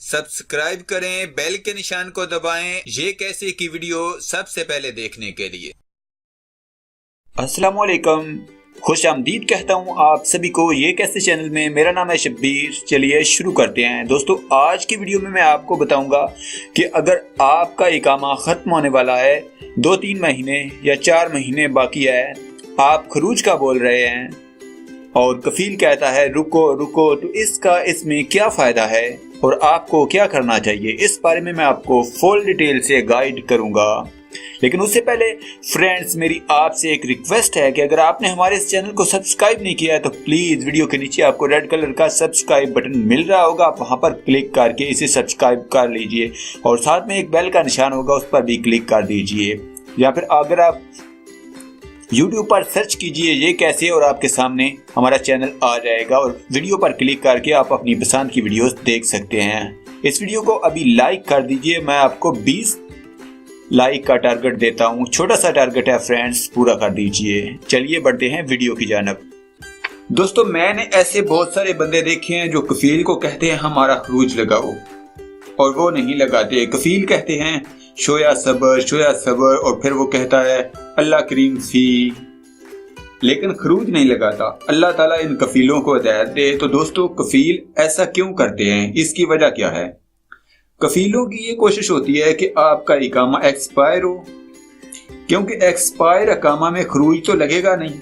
Subscribe करें, bell के निशान को दबाएं ये कैसे की वीडियो सबसे पहले देखने के लिए। अस्सलामुअलैकुम, खुश आमदीद कहता हूँ आप सभी को ये कैसे चैनल में। मेरा नाम है शब्बीर। चलिए शुरू करते हैं। दोस्तों, आज की वीडियो में मैं आपको बताऊंगा कि अगर आपका इकामा ख़त्म होने वाला है, 2-3 महीने या 4 महीने बाकी है, आप खरूज का बोल रहे हैं और कफील कहता है रुको रुको, तो इसमें क्या फ़ायदा है और आपको क्या करना चाहिए, इस बारे में मैं आपको फुल डिटेल से गाइड करूंगा। लेकिन उससे पहले फ्रेंड्स, मेरी आपसे एक रिक्वेस्ट है कि अगर आपने हमारे इस चैनल को सब्सक्राइब नहीं किया है तो प्लीज़ वीडियो के नीचे आपको रेड कलर का सब्सक्राइब बटन मिल रहा होगा, आप वहां पर क्लिक करके इसे सब्सक्राइब कर लीजिए और साथ में एक बेल का निशान होगा, उस पर भी क्लिक कर दीजिए। या फिर अगर आप YouTube पर सर्च कीजिए ये कैसे और आपके सामने हमारा चैनल आ जाएगा और वीडियो पर क्लिक करके आप अपनी पसंद की वीडियोस देख सकते हैं। इस वीडियो को अभी लाइक कर दीजिए, मैं आपको 20 लाइक का टारगेट देता हूँ, छोटा सा टारगेट है फ्रेंड्स, पूरा कर दीजिए। चलिए बढ़ते हैं वीडियो की जानब। दोस्तों, मैंने ऐसे बहुत सारे बंदे देखे हैं जो कफील को कहते हैं हमारा खरूज लगाओ और वो नहीं लगाते। कफील कहते हैं शोया सबर और फिर वो कहता है अल्लाह करीम फी, लेकिन खरूज नहीं लगाता। अल्लाह ताला इन कफीलों को हिदायत दे। तो दोस्तों, कफील ऐसा क्यों करते हैं, इसकी वजह क्या है? कफीलों की ये कोशिश होती है कि आपका इकामा एक्सपायर हो, क्योंकि एक्सपायर इकामा में खरूज तो लगेगा नहीं।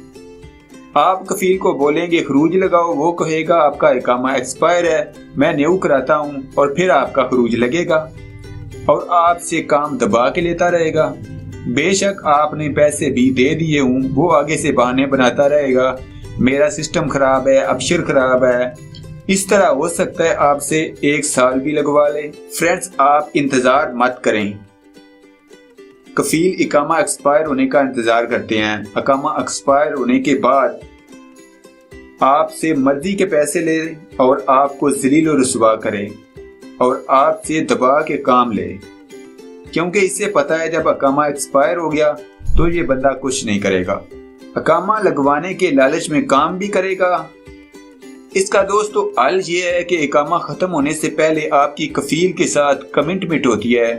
आप कफील को बोलेंगे खरूज लगाओ, वो कहेगा आपका इकामा एक्सपायर है, मैं न्यू कराता हूँ, और फिर आपका खरूज लगेगा और आपसे काम दबा के लेता रहेगा। बेशक आपने पैसे भी दे दिए हूँ, वो आगे से बहाने बनाता रहेगा, मेरा सिस्टम खराब है, अबशर खराब है। इस तरह हो सकता है आपसे 1 साल भी लगवा ले। फ्रेंड्स, आप इंतजार मत करें। कफील इकामा एक्सपायर होने का इंतजार करते हैं। इकामा एक्सपायर होने के बाद आपसे मर्जी के पैसे ले और आपको जलील और रुसवा करे और आपसे दबा के काम ले, क्योंकि इससे पता है जब इकामा एक्सपायर हो गया तो ये बंदा कुछ नहीं करेगा, इकामा लगवाने के लालच में काम भी करेगा। इसका दोस्तों हल ये है कि इकामा खत्म होने से पहले आपकी कफील के साथ कमिटमेंट होती है,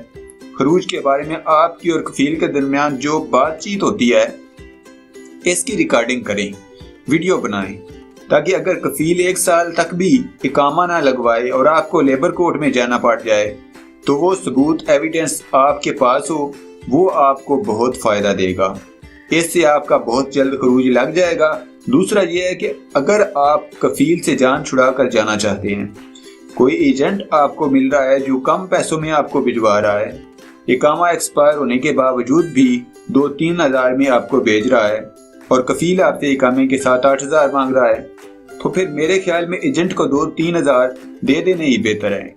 खरूज के बारे में आपकी और कफील के दरमियान जो बातचीत होती है इसकी रिकॉर्डिंग करें, वीडियो बनाएं, ताकि अगर कफील 1 साल तक भी इकामा ना लगवाए और आपको लेबर कोर्ट में जाना पड़ जाए तो वो सबूत एविडेंस आपके पास हो, वो आपको बहुत फायदा देगा। इससे आपका बहुत जल्द खरूज लग जाएगा। दूसरा ये है कि अगर आप कफील से जान छुड़ा कर जाना चाहते हैं, कोई एजेंट आपको मिल रहा है जो कम पैसों में आपको भिजवा रहा है, इकामा एक्सपायर होने के बावजूद भी 2-3 हज़ार में आपको भेज रहा है और कफील आपसे इकामे के 7-8 हज़ार मांग रहा है, तो फिर मेरे ख्याल में एजेंट को 2-3 हज़ार दे देने ही बेहतर है।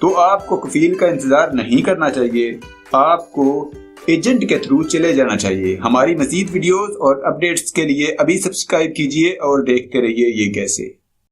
तो आपको कफील का इंतजार नहीं करना चाहिए, आपको एजेंट के थ्रू चले जाना चाहिए। हमारी मजीद वीडियोस और अपडेट्स के लिए अभी सब्सक्राइब कीजिए और देखते रहिए ये कैसे।